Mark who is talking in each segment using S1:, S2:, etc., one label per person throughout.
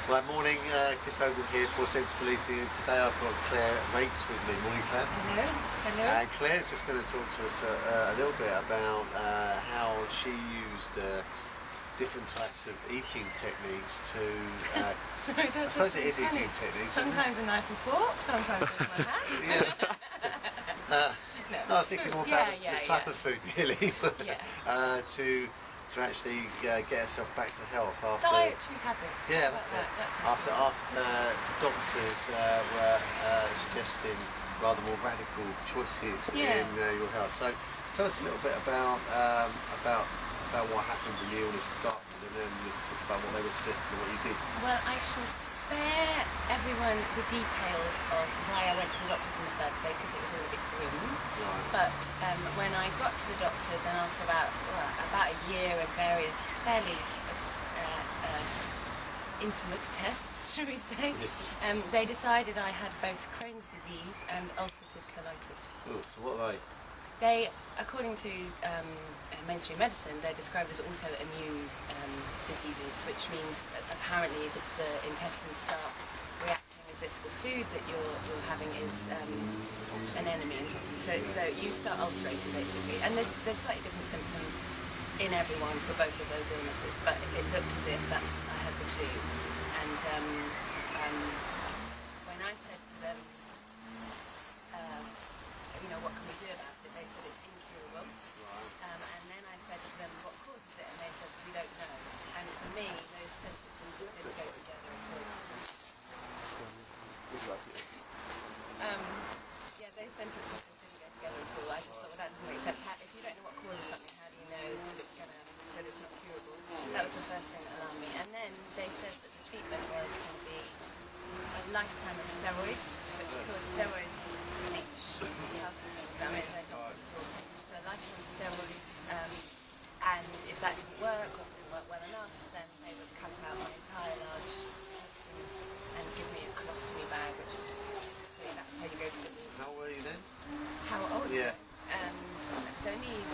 S1: Well, morning, Chris Ogle here for Sensible Eating, and today I've got Claire Raikes with me. Morning, Claire.
S2: Hello. Hello.
S1: And Claire's just going to talk to us a little bit about how she used different types of eating techniques to...
S2: Sorry,
S1: I suppose it is eating techniques.
S2: Sometimes a knife and fork, sometimes with my hands.
S1: No, I was thinking more about the type of food, really, to actually get herself back to health after
S2: dietary habits.
S1: Yeah, that's it. After the doctors were suggesting rather more radical choices in your health. So tell us a little bit about what happened in the illness to start with, and then we can talk about what they were suggesting and what you did.
S2: Well, I shall spare everyone the details of why I went to the doctors in the first place, because it was all a bit grim.
S1: Right.
S2: But when I got to the doctors, and after about a year of various fairly intimate tests, shall we say, they decided I had both Crohn's disease and ulcerative colitis.
S1: Oh, so what are they?
S2: They, according to mainstream medicine, they're described as autoimmune diseases, which means apparently the intestines start reacting as if the food that you're having is an enemy and toxin. So you start ulcerating basically, and there's slightly different symptoms in everyone for both of those illnesses, but it looked as if I had the two. And when I said to them, what can we do about it? They said it's incurable. Right. And then I said to them, what causes it? And they said, we don't know. And for me, those sentences didn't go together at all. Those sentences just didn't go together at all. I just thought, well, that doesn't make sense. If you don't know what causes something, how do you know that it's not curable? That was the first thing that alarmed me. And then they said that the treatment was going to be a lifetime of steroids, which of course steroids calcium, they don't work at all. So a lifetime of steroids, and if that didn't work, or didn't work well enough, then they would cut out my entire large intestine and give me a colostomy bag, which is, so that's how you go to the...
S1: How old were you then?
S2: How old?
S1: Yeah.
S2: It's only 6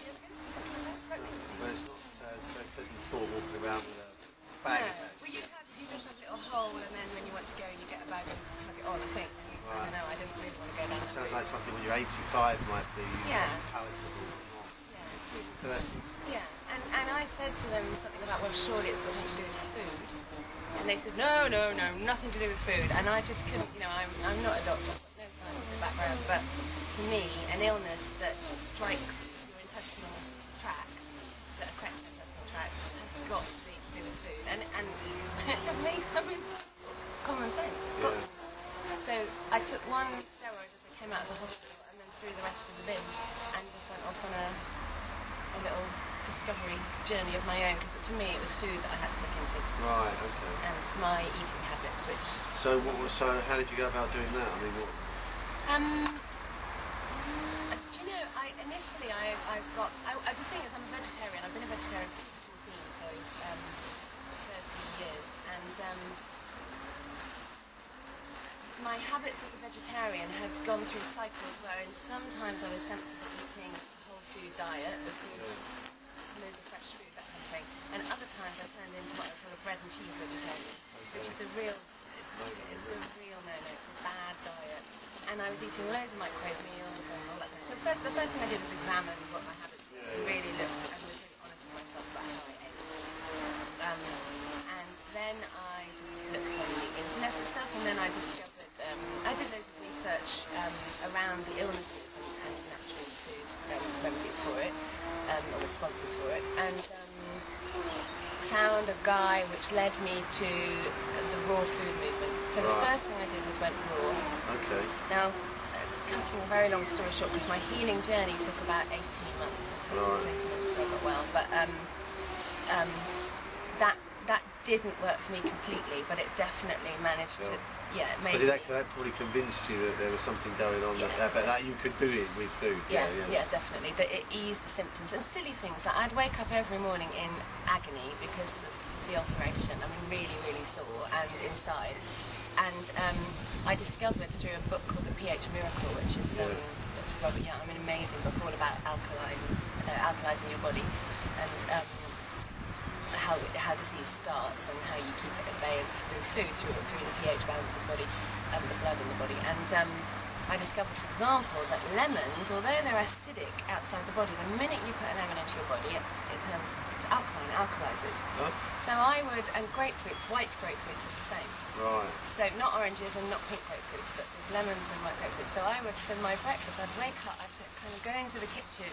S2: years ago, something like that, quite recently.
S1: Well, it's not so pleasant thought walking around with a bag attached.
S2: Well, you just have a little hole, and then when you want to go, you get a bag and plug it on, I think. I don't know, I didn't really want to go down that
S1: Sounds
S2: route.
S1: like something when you're 85 might be palatable, or not.
S2: Yeah.
S1: 30s.
S2: Yeah, and I said to them something about, well, surely it's got something to do with food. And they said, no, nothing to do with food. And I just couldn't, I'm not a doctor, I've got no scientific background, but to me, an illness that strikes your intestinal tract, that affects your intestinal tract, has got to be to do with food. And it just made common sense. It's got to. So I took one steroid as I came out of the hospital, and then threw the rest in the bin, and just went off on a little discovery journey of my own, because to me it was food that I had to look into. Right, okay. And my eating habits, which...
S1: So how did you go about doing that? I mean, what...
S2: do you know, initially the thing is, I'm a vegetarian. I've been a vegetarian since I was 14, so 30 years, and my habits as a vegetarian had gone through cycles wherein sometimes I was sensible eating a whole food diet, loads of fresh food, that kind of thing, and other times I turned into what I call a bread and cheese vegetarian, which is a real no-no, it's a bad diet. And I was eating loads of microwave meals and all that kind of stuff. So the first thing I did was examine what my habits were, and really looked and was really honest with myself about how I ate. And then I just looked on the internet and stuff, and then I discovered, I did loads of research around the illnesses and natural food remedies for it, or responses for it, and found a guy which led me to the raw food movement. So the first thing I did was went raw. Okay. Now, cutting a very long story short, because my healing journey took about 18 months. It was 18 months before I got well, but that didn't work for me completely, but it definitely managed to.
S1: But that probably convinced you that there was something going on, but that you could do it with food.
S2: Yeah, definitely. That it eased the symptoms and silly things. Like I'd wake up every morning in agony because of the ulceration. I mean, really, really sore and inside. And I discovered through a book called The pH Miracle, which is Dr. Robert Young, an amazing book all about alkalizing your body and how how disease starts and how you keep it at bay through food, through the pH balance of the body, the blood in the body. And I discovered, for example, that lemons, although they're acidic outside the body, the minute you put a lemon into your body, it turns to alkaline, alkalizes.
S1: Oh.
S2: So I would, and grapefruits, white grapefruits are the same.
S1: Right.
S2: So not oranges and not pink grapefruits, but there's lemons and white grapefruits. So I would, for my breakfast, I'd wake up, I'd kind of go into the kitchen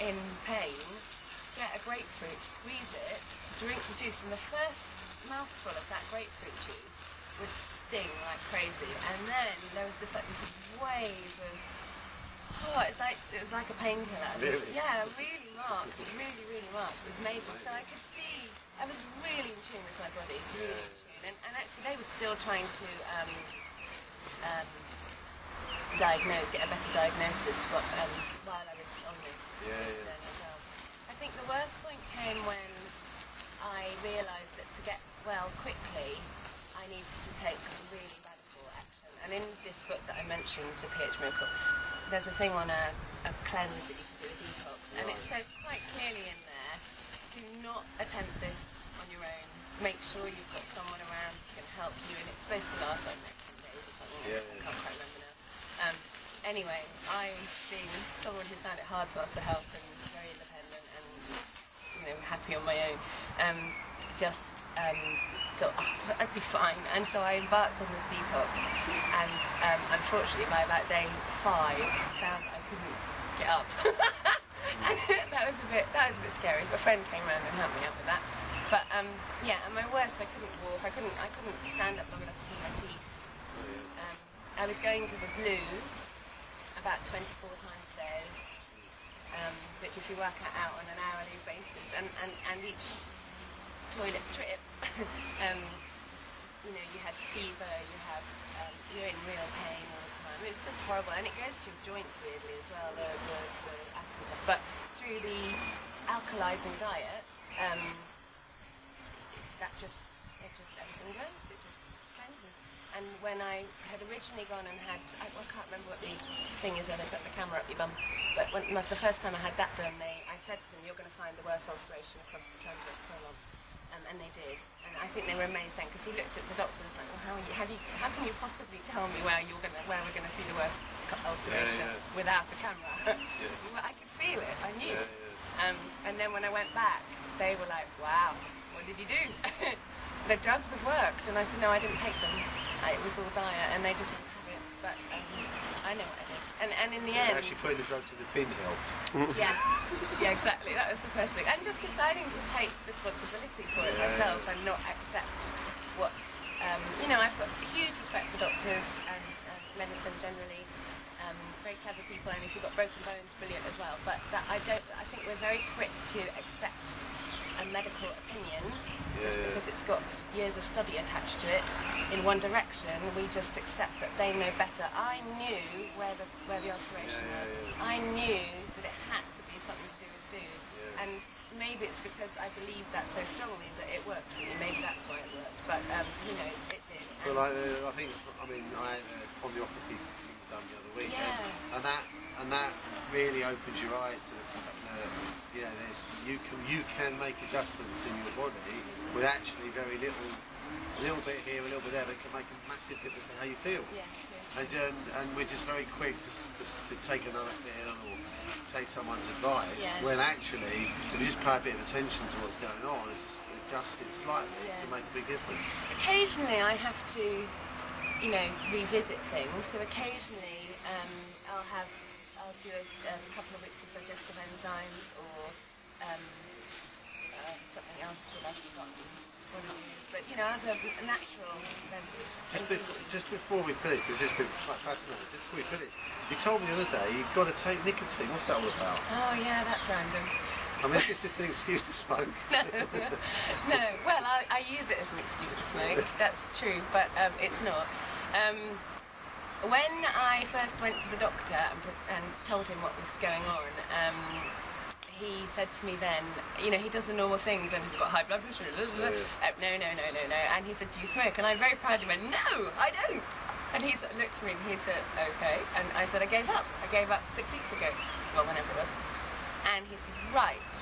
S2: in pain, get a grapefruit, squeeze it, drink the juice, and the first mouthful of that grapefruit juice would sting like crazy, and then there was just like this wave of, it was like a painkiller.
S1: Really?
S2: Yeah, really marked, really marked. It was amazing. So I could see, I was really in tune with my body, really in tune, and actually they were still trying to diagnose, get a better diagnosis while I was on this as well. I think the worst point came when I realised that to get well quickly, I needed to take really radical action. And in this book that I mentioned, The pH Miracle, there's a thing on a cleanse that you can do, a detox, and it says quite clearly in there, do not attempt this on your own. Make sure you've got someone around who can help you, and it's supposed to last like 10 days or something. I can't quite remember now. Anyway, I, being someone who found it hard to ask for help and very independent and happy on my own, just thought, I'd be fine, and so I embarked on this detox, and unfortunately by about day 5 found I couldn't get up. And that was a bit scary. A friend came around and helped me up with that. But yeah, at my worst I couldn't walk, I couldn't stand up long enough to heat my teeth. I was going to the loo about 24 times a day, which if you work it out on an hourly basis, and each toilet trip, you had fever, you're in real pain all the time. It's just horrible, and it goes to your joints weirdly as well, the acid and stuff. But through the alkalizing diet, everything goes. It just cleanses. And when I had originally gone and had, I can't remember what the thing is where they put the camera up your bum, but the first time I had that done, I said to them, you're going to find the worst ulceration across the transverse colon. And they did, and I think they were amazing because he looked at the doctor and was like, well, how can you possibly tell me where we're going to see the worst ulceration without a camera? Well, I could feel it, I knew. And then when I went back, they were like, wow, what did you do? The drugs have worked, and I said, no, I didn't take them. It was all diet, and they just didn't have it. But I know what I did. And in the end,
S1: actually putting the drugs in the bin helped.
S2: Yeah, exactly. That was the first thing. And just deciding to take responsibility for it myself and not accept what I've got huge respect for doctors and medicine generally. Very clever people, and if you've got broken bones, brilliant as well. But I think we're very quick to accept a medical opinion just because it's got years of study attached to it in one direction. We just accept that they know better. I knew where the ulceration was. I knew that it had to be something to do with food, and maybe it's because I believed that so strongly that it worked for me. Maybe that's why it worked, but who knows, it did.
S1: Well, I had homeopathy thing done the other week, and that really opens your eyes to the fact that you can make adjustments in your body with actually very little, a little bit here, a little bit there, that can make a massive difference in how you feel. And we're just very quick to take another pill or take someone's advice, when actually, if you just pay a bit of attention to what's going on, adjust it slightly, it can make a big difference.
S2: Occasionally I have to, revisit things. So occasionally I'll do a couple of weeks of digestive enzymes or something else that I've forgotten what it is. But other natural remedies.
S1: Just before we finish, because it's been quite fascinating. Just before we finish, you told me the other day you've got to take nicotine. What's that all about?
S2: Oh yeah, that's random.
S1: I mean, is this just an excuse to smoke?
S2: No. Well, I use it as an excuse to smoke. That's true, but it's not. When I first went to the doctor and told him what was going on, he said to me then, he does the normal things, and you've got high blood pressure, no, and he said, do you smoke? And I very proudly went, no, I don't. And he sort of looked at me and he said, okay, and I said, I gave up 6 weeks ago, well, whenever it was. And he said, right,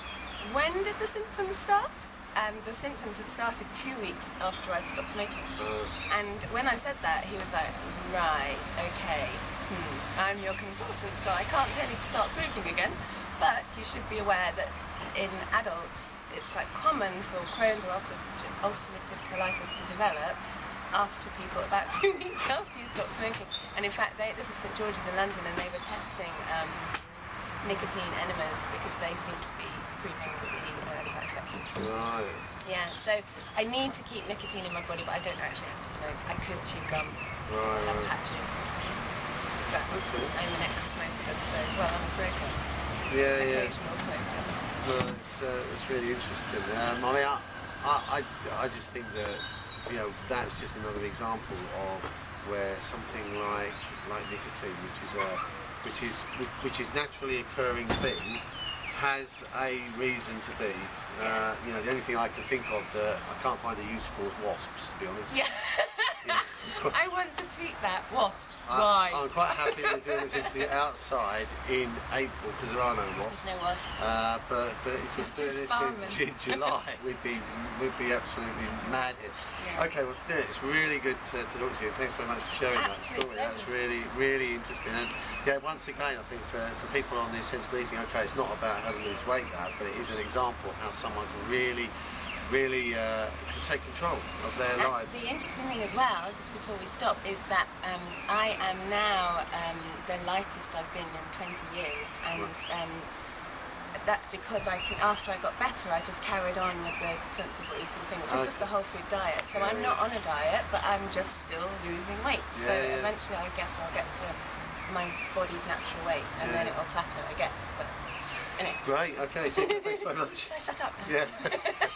S2: when did the symptoms start? the symptoms had started 2 weeks after I'd stopped smoking. And when I said that, he was like, right, okay, I'm your consultant, so I can't tell you to start smoking again, but you should be aware that in adults it's quite common for Crohn's or ulcerative colitis to develop after people, about 2 weeks after you stop smoking. And in fact, this is St George's in London, and they were testing nicotine enemas because they seem to be proving to be quite effective.
S1: Right.
S2: Yeah, so I need to keep nicotine in my body, but I don't actually have to smoke. I could chew gum, have patches, but I'm an ex-smoker, so, well, I'm a smoker. Occasional smoker.
S1: Well, it's really interesting. I mean, I just think that, you know, that's just another example of where something like nicotine, which is naturally occurring thing, has a reason to be. You know, the only thing I can think of that I can't find a use for is wasps, to be honest.
S2: Yeah. I want to tweet that. Wasps. Why?
S1: I'm quite happy we're doing this interview outside in April because there are no wasps.
S2: There's no wasps.
S1: But if we're doing this in July, we'd be absolutely mad here. Yeah. Okay, well, it's really good to talk to you. Thanks very much for sharing that story. That's really, really interesting. And yeah, once again, I think for people on this sensibility, okay, it's not about how to lose weight, but it is an example of how someone can really can take control of their lives.
S2: The interesting thing as well, just before we stop, is that I am now the lightest I've been in 20 years, and that's because after I got better, I just carried on with the sensible eating thing, which is just a whole food diet. So I'm not on a diet, but I'm just still losing weight. So eventually, I guess I'll get to my body's natural weight, and then it will plateau, I guess. But anyway.
S1: Great. Okay. So thanks very much.
S2: Should I shut up now?
S1: Yeah.